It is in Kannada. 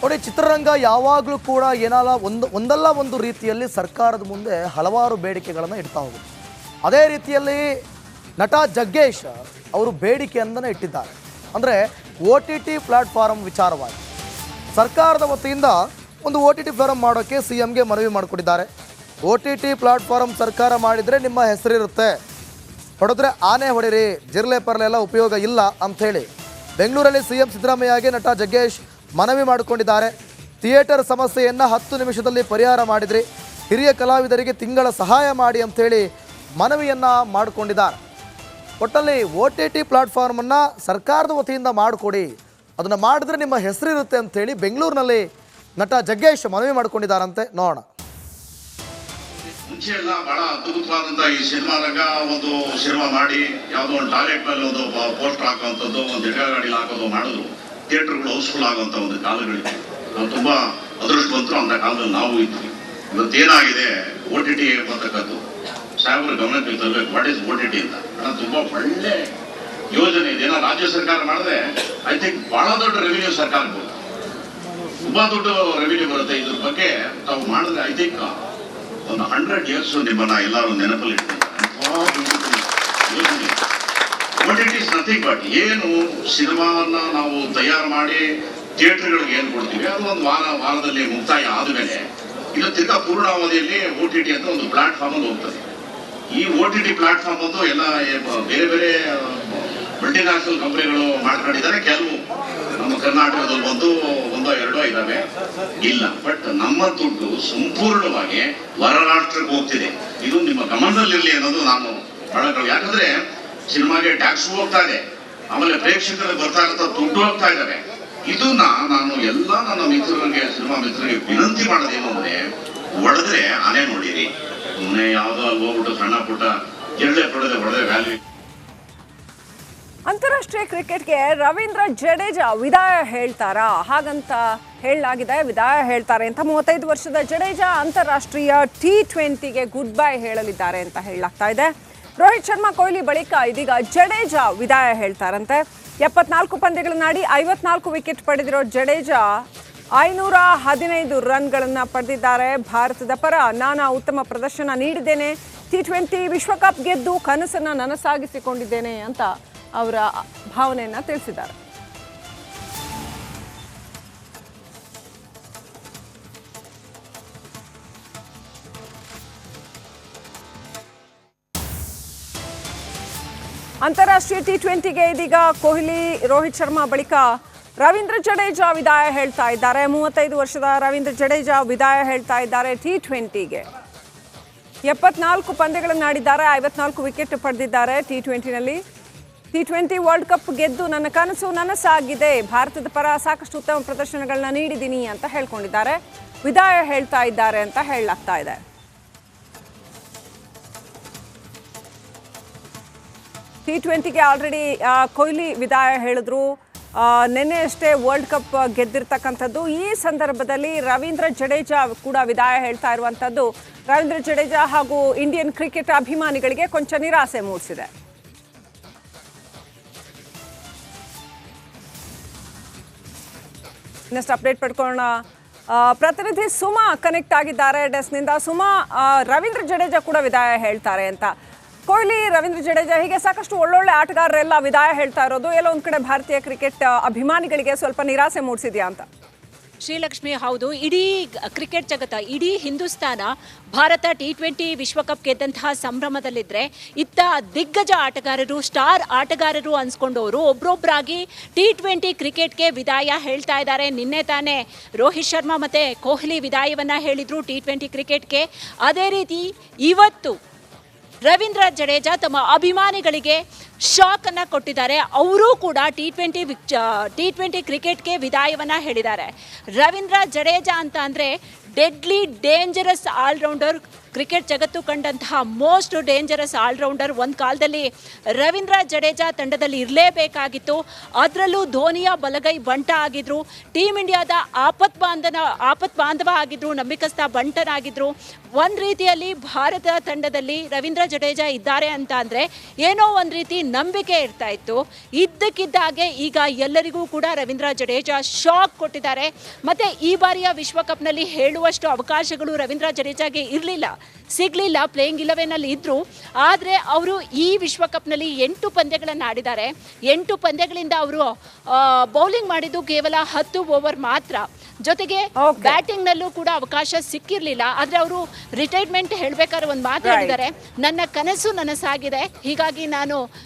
ನೋಡಿ, ಚಿತ್ರರಂಗ ಯಾವಾಗಲೂ ಕೂಡ ಒಂದಲ್ಲ ಒಂದು ರೀತಿಯಲ್ಲಿ ಸರ್ಕಾರದ ಮುಂದೆ ಹಲವಾರು ಬೇಡಿಕೆಗಳನ್ನು ಇಡ್ತಾ ಹೋಗುತ್ತೆ. ಅದೇ ರೀತಿಯಲ್ಲಿ ನಟ ಜಗ್ಗೇಶ್ ಅವರು ಬೇಡಿಕೆಯನ್ನೇ ಇಟ್ಟಿದ್ದಾರೆ. ಅಂದರೆ OTT ಪ್ಲಾಟ್ಫಾರ್ಮ್ ವಿಚಾರವಾಗಿ ಸರ್ಕಾರದ ವತಿಯಿಂದ ಒಂದು OTT ಫಾರಂ ಮಾಡೋಕ್ಕೆ CMಗೆ ಮನವಿ ಮಾಡಿಕೊಟ್ಟಿದ್ದಾರೆ. OTT ಪ್ಲಾಟ್ಫಾರ್ಮ್ ಸರ್ಕಾರ ಮಾಡಿದರೆ ನಿಮ್ಮ ಹೆಸರಿರುತ್ತೆ, ಹೊಡೆದ್ರೆ ಆನೆ ಹೊಡಿರಿ, ಜಿರ್ಲೆ ಪರ್ಲೆ ಎಲ್ಲ ಉಪಯೋಗ ಇಲ್ಲ ಅಂಥೇಳಿ ಬೆಂಗಳೂರಲ್ಲಿ CM ಸಿದ್ದರಾಮಯ್ಯಗೆ ನಟ ಜಗ್ಗೇಶ್ ಮನವಿ ಮಾಡಿಕೊಂಡಿದ್ದಾರೆ. ಥಿಯೇಟರ್ ಸಮಸ್ಯೆಯನ್ನು 10 ನಿಮಿಷದಲ್ಲಿ ಪರಿಹಾರ ಮಾಡಿದ್ರಿ, ಹಿರಿಯ ಕಲಾವಿದರಿಗೆ ತಿಂಗಳ ಸಹಾಯ ಮಾಡಿ ಅಂಥೇಳಿ ಮನವಿಯನ್ನು ಮಾಡಿಕೊಂಡಿದ್ದಾರೆ. ಒಟ್ಟಲ್ಲಿ OTT ಪ್ಲಾಟ್ಫಾರ್ಮನ್ನು ಸರ್ಕಾರದ ವತಿಯಿಂದ ಮಾಡಿಕೊಡಿ, ಅದನ್ನು ಮಾಡಿದ್ರೆ ನಿಮ್ಮ ಹೆಸರಿರುತ್ತೆ ಅಂಥೇಳಿ ಬೆಂಗಳೂರಿನಲ್ಲಿ ನಟ ಜಗ್ಗೇಶ್ ಮನವಿ ಮಾಡಿಕೊಂಡಿದ್ದಾರಂತೆ. ನೋಡೋಣ. ಮುಂಚೆ ಎಲ್ಲ ಬಹಳ ಅದ್ಭುತವಾದಂತ ಈ ಸಿನಿಮಾ ರಂಗ ಒಂದು ಸಿನಿಮಾ ಮಾಡಿ ಯಾವುದೋ ಒಂದು ಟಾಯ್ಲೆಟ್ ಮೇಲೆ ಒಂದು ಪೋಸ್ಟರ್ ಹಾಕುವಂಥದ್ದು, ಒಂದು ಗಾಡಿಲಿ ಹಾಕೋದು ಮಾಡಿದ್ರು ಥಿಯೇಟರ್ಗಳು ಹೌಸ್ಫುಲ್ ಆಗುವಂತ ಒಂದು ಕಾಲಗಳಿವೆ. ನಾವು ತುಂಬಾ ಅದೃಷ್ಟವಂತರು ಅಂತ ಕಾಲದಲ್ಲಿ ನಾವು ಇದ್ವಿ. ಇವತ್ತೇನಾಗಿದೆ OTT ಅಂತಕ್ಕದ್ದು ಸಾಹೇಬರು ಗಮನಕ್ಕೆ ತರಬೇಕು. ವಾಟ್ ಇಸ್ OTT ಅಂತ ತುಂಬಾ ಒಳ್ಳೆ ಯೋಜನೆ ಇದೆ. ಏನೋ ರಾಜ್ಯ ಸರ್ಕಾರ ಮಾಡಿದ್ರೆ ಐ ಥಿಂಕ್ ಬಹಳ ದೊಡ್ಡ ರೆವಿನ್ಯೂ ಸರ್ಕಾರಕ್ಕೆ ಬರುತ್ತೆ, ತುಂಬಾ ದೊಡ್ಡ ರೆವಿನ್ಯೂ ಬರುತ್ತೆ. ಇದ್ರ ಬಗ್ಗೆ ತಾವು ಮಾಡಿದ್ರೆ ಐ ಥಿಂಕ್ ಒಂದು 100 years ನಿಮ್ಮನ್ನ ಎಲ್ಲರೂ ನೆನಪಲ್ಲಿ ಯೋಜನೆ. OTT ಇಸ್ ನಥಿಂಗ್ ಬಟ್ ಏನು ಸಿನಿಮಾವನ್ನ ನಾವು ತಯಾರು ಮಾಡಿ ಥಿಯೇಟರ್ಗಳಿಗೆ ಏನು ಕೊಡ್ತೀವಿ ಅದು ಒಂದು ವಾರದಲ್ಲಿ ಮುಕ್ತಾಯ ಆದಮೇಲೆ ಇದು ತಿರ್ಗಾ ಪೂರ್ಣಾವಧಿಯಲ್ಲಿ OTT ಅಂತ ಒಂದು ಪ್ಲಾಟ್ಫಾರ್ಮ್ ಅಲ್ಲಿ ಹೋಗ್ತದೆ. ಈ OTT ಪ್ಲಾಟ್ಫಾರ್ಮ್ ಒಂದು ಎಲ್ಲ ಬೇರೆ ಬೇರೆ ಮಲ್ಟಿನ್ಯಾಷನಲ್ ಕಂಪನಿಗಳು ಮಾಡ್ಕೊಂಡಿದ್ದಾರೆ. ಕೆಲವು ನಮ್ಮ ಕರ್ನಾಟಕದಲ್ಲಿ ಒಂದೋ ಎರಡೋ ಇದಾವೆ, ಇಲ್ಲ. ಬಟ್ ನಮ್ಮ ದುಡ್ಡು ಸಂಪೂರ್ಣವಾಗಿ ಹೊರ ರಾಷ್ಟ್ರಕ್ಕೆ ಹೋಗ್ತಿದೆ. ಇದು ನಿಮ್ಮ ಗಮನದಲ್ಲಿರಲಿ ಅನ್ನೋದು ನಾನು ಬಹಳ. ಯಾಕಂದ್ರೆ ಸಿನಿಮಾಗೆ ಟ್ಯಾಕ್ಸ್ ಹೋಗ್ತಾ ಇದೆ, ಆಮೇಲೆ ಪ್ರೇಕ್ಷಕರಿಗೆ ಬರ್ತಾ ಇರೋ ದುಡ್ಡು ಹೋಗ್ತಾ ಇದ್ದಾವೆ. ಇದನ್ನ ನಾನು ಎಲ್ಲ ನನ್ನ ಮಿತ್ರರಿಗೆ, ಸಿನಿಮಾ ಮಿತ್ರರಿಗೆ ವಿನಂತಿ ಮಾಡೋದೇನು ಅಂದ್ರೆ, ಹೊಡೆದ್ರೆ ಆನೆ ನೋಡಿರಿ, ಸುಮ್ಮನೆ ಯಾವ್ದೋ ಅಲ್ಲಿ ಹೋಗ್ಬಿಟ್ಟು ಸಣ್ಣ ಪುಟ್ಟ ಗೆರಳೆ ಹೊಡೆದ್ರೆ ವ್ಯಾಲ್ಯೂ. ಅಂತಾರಾಷ್ಟ್ರೀಯ ಕ್ರಿಕೆಟ್ಗೆ ರವೀಂದ್ರ ಜಡೇಜಾ ವಿದಾಯ ಹೇಳ್ತಾರಾ? ಹಾಗಂತ ಹೇಳಲಾಗಿದೆ. ವಿದಾಯ ಹೇಳ್ತಾರೆ ಅಂತ 35 ವರ್ಷದ ಜಡೇಜಾ ಅಂತಾರಾಷ್ಟ್ರೀಯ T20ಗೆ ಗುಡ್ ಬೈ ಹೇಳಲಿದ್ದಾರೆ ಅಂತ ಹೇಳಲಾಗ್ತಾ ಇದೆ. ರೋಹಿತ್ ಶರ್ಮಾ, ಕೊಹ್ಲಿ ಬಳಿಕ ಇದೀಗ ಜಡೇಜಾ ವಿದಾಯ ಹೇಳ್ತಾರಂತೆ. 74 ಪಂದ್ಯಗಳನ್ನಾಡಿ 54 ವಿಕೆಟ್ ಪಡೆದಿರೋ ಜಡೇಜಾ 515 ರನ್ಗಳನ್ನು ಪಡೆದಿದ್ದಾರೆ. ಭಾರತದ ಪರ ನಾನಾ ಉತ್ತಮ ಪ್ರದರ್ಶನ ನೀಡಿದ್ದೇನೆ, T20 ವಿಶ್ವಕಪ್ ಗೆದ್ದು ಕನಸನ್ನು ನನಸಾಗಿಸಿಕೊಂಡಿದ್ದೇನೆ ಅಂತ ಅವರ ಭಾವನೆಯನ್ನು ತಿಳಿಸಿದ್ದಾರೆ. ಅಂತಾರಾಷ್ಟ್ರೀಯ T20ಗೆ ಇದೀಗ ಕೊಹ್ಲಿ, ರೋಹಿತ್ ಶರ್ಮಾ ಬಳಿಕ ರವೀಂದ್ರ ಜಡೇಜಾ ವಿದಾಯ ಹೇಳ್ತಾ ಇದ್ದಾರೆ. 35 ವರ್ಷದ ರವೀಂದ್ರ ಜಡೇಜಾ ವಿದಾಯ ಹೇಳ್ತಾ ಇದ್ದಾರೆ T20ಗೆ. 74 ಪಂದ್ಯಗಳನ್ನಾಡಿದ್ದಾರೆ, 54 ವಿಕೆಟ್ ಪಡೆದಿದ್ದಾರೆ T20ನಲ್ಲಿ. T20 ವರ್ಲ್ಡ್ ಕಪ್ ಗೆದ್ದು ನನ್ನ ಕನಸು ನನಸಾಗಿದೆ, ಭಾರತದ ಪರ ಸಾಕಷ್ಟು ಉತ್ತಮ ಪ್ರದರ್ಶನಗಳನ್ನ ನೀಡಿದ್ದೀನಿ ಅಂತ ಹೇಳ್ಕೊಂಡಿದ್ದಾರೆ. ವಿದಾಯ ಹೇಳ್ತಾ ಇದ್ದಾರೆ ಅಂತ ಹೇಳಲಾಗ್ತಾ ಇದೆ. T20ಗೆ ಆಲ್ರೆಡಿ ಕೊಹ್ಲಿ ವಿದಾಯ ಹೇಳಿದ್ರು. ನಿನ್ನೆ ಅಷ್ಟೇ ವರ್ಲ್ಡ್ ಕಪ್ ಗೆದ್ದಿರ್ತಕ್ಕಂಥದ್ದು. ಈ ಸಂದರ್ಭದಲ್ಲಿ ರವೀಂದ್ರ ಜಡೇಜಾ ಕೂಡ ವಿದಾಯ ಹೇಳ್ತಾ ಇರುವಂಥದ್ದು ರವೀಂದ್ರ ಜಡೇಜಾ ಹಾಗೂ ಇಂಡಿಯನ್ ಕ್ರಿಕೆಟ್ ಅಭಿಮಾನಿಗಳಿಗೆ ಕೊಂಚ ನಿರಾಸೆ ಮೂಡಿಸಿದೆ. ನೆಕ್ಸ್ಟ್ ಅಪ್ಡೇಟ್ ಪಡ್ಕೊಳ್ಳೋಣ. ಪ್ರತಿನಿಧಿ ಸುಮಾ ಕನೆಕ್ಟ್ ಆಗಿದ್ದಾರೆ ಡೆಸ್ಕ್ನಿಂದ. ಸುಮಾ, ರವೀಂದ್ರ ಜಡೇಜಾ ಕೂಡ ವಿದಾಯ ಹೇಳ್ತಾರೆ ಅಂತ, ಕೊಹ್ಲಿ, ರವೀಂದ್ರ ಜಡೇಜಾ ಹೀಗೆ ಸಾಕಷ್ಟು ಒಳ್ಳೊಳ್ಳೆ ಆಟಗಾರರೆಲ್ಲ ವಿದಾಯ ಹೇಳ್ತಾ ಇರೋದು ಎಲ್ಲೋ ಒಂದು ಕಡೆ ಭಾರತೀಯ ಕ್ರಿಕೆಟ್ ಅಭಿಮಾನಿಗಳಿಗೆ ಸ್ವಲ್ಪ ನಿರಾಸೆ ಮೂಡಿಸಿದೆಯಾ ಅಂತ? ಶ್ರೀಲಕ್ಷ್ಮಿ, ಹೌದು. ಇಡೀ ಕ್ರಿಕೆಟ್ ಜಗತ್ತ, ಇಡೀ ಹಿಂದೂಸ್ತಾನ ಭಾರತ T20 ವಿಶ್ವಕಪ್ ಗೆದ್ದಂತಹ ಸಂಭ್ರಮದಲ್ಲಿದ್ದರೆ, ಇತ್ತ ದಿಗ್ಗಜ ಆಟಗಾರರು, ಸ್ಟಾರ್ ಆಟಗಾರರು ಅನ್ಸ್ಕೊಂಡವರು ಒಬ್ರೊಬ್ಬರಾಗಿ T20 ಕ್ರಿಕೆಟ್ಗೆ ವಿದಾಯ ಹೇಳ್ತಾ ಇದ್ದಾರೆ. ನಿನ್ನೆ ತಾನೇ ರೋಹಿತ್ ಶರ್ಮಾ ಮತ್ತು ಕೊಹ್ಲಿ ವಿದಾಯವನ್ನು ಹೇಳಿದರು T20 ಕ್ರಿಕೆಟ್ಗೆ. ಅದೇ ರೀತಿ ಇವತ್ತು ರವೀಂದ್ರ ಜಡೇಜಾ ತಮ್ಮ ಅಭಿಮಾನಿಗಳಿಗೆ ಶಾಕ್ ಅನ್ನು ಕೊಟ್ಟಿದ್ದಾರೆ. ಅವರೂ ಕೂಡ T20 ಕ್ರಿಕೆಟ್ಗೆ ವಿದಾಯವನ್ನು ಹೇಳಿದ್ದಾರೆ. ರವೀಂದ್ರ ಜಡೇಜಾ ಅಂತ ಅಂದರೆ ಡೆಡ್ಲಿ ಡೇಂಜರಸ್ ಆಲ್ರೌಂಡರ್, ಕ್ರಿಕೆಟ್ ಜಗತ್ತು ಕಂಡಂತಹ ಮೋಸ್ಟ್ ಡೇಂಜರಸ್ ಆಲ್ರೌಂಡರ್. ಒಂದು ಕಾಲದಲ್ಲಿ ರವೀಂದ್ರ ಜಡೇಜಾ ತಂಡದಲ್ಲಿ ಇರಲೇಬೇಕಾಗಿತ್ತು. ಅದರಲ್ಲೂ ಧೋನಿಯ ಬಲಗೈ ಬಂಟ ಆಗಿದ್ರು, ಟೀಮ್ ಇಂಡಿಯಾದ ಆಪತ್ ಬಾಂಧವ ಆಗಿದ್ರು, ನಂಬಿಕಸ್ಥ ಬಂಟನಾಗಿದ್ರು. ಒಂದು ರೀತಿಯಲ್ಲಿ ಭಾರತ ತಂಡದಲ್ಲಿ ರವೀಂದ್ರ ಜಡೇಜಾ ಇದ್ದಾರೆ ಅಂತ ಅಂದರೆ ಏನೋ ಒಂದು ರೀತಿ ನಂಬಿಕೆ ಇರ್ತಾ ಇತ್ತು. ಇದ್ದಕ್ಕಿದ್ದಾಗೆ ಈಗ ಎಲ್ಲರಿಗೂ ಕೂಡ ರವೀಂದ್ರ ಜಡೇಜಾ ಶಾಕ್ ಕೊಟ್ಟಿದ್ದಾರೆ. ಮತ್ತು ಈ ಬಾರಿಯ ವಿಶ್ವಕಪ್ನಲ್ಲಿ ಹೇಳುವಷ್ಟು ಅವಕಾಶಗಳು ರವೀಂದ್ರ ಜಡೇಜಾಗೆ ಇರಲಿಲ್ಲ, ಸಿಗಲಿಲ್ಲ. ಪ್ಲೇಯಿಂಗ್ 11ನಲ್ಲಿ ಇದ್ದರು. ಆದರೆ ಅವರು ಈ ವಿಶ್ವಕಪ್ನಲ್ಲಿ 8 ಪಂದ್ಯಗಳನ್ನು ಆಡಿದ್ದಾರೆ. 8 ಪಂದ್ಯಗಳಿಂದ ಅವರು ಬೌಲಿಂಗ್ ಮಾಡಿದ್ದು ಕೇವಲ 10 ಓವರ್ ಮಾತ್ರ. ಜೊತೆಗೆ ಬ್ಯಾಟಿಂಗ್ನಲ್ಲೂ ಕೂಡ ಅವಕಾಶ ಸಿಕ್ಕಿರಲಿಲ್ಲ. ಆದರೆ ಅವರು ರಿಟೈರ್ಮೆಂಟ್ ಹೇಳಬೇಕಾದ್ರೆ ಒಂದು ಮಾತು ಹೇಳಿದ್ದಾರೆ, ನನ್ನ ಕನಸು ನನಸಾಗಿದೆ, ಹೀಗಾಗಿ ನಾನು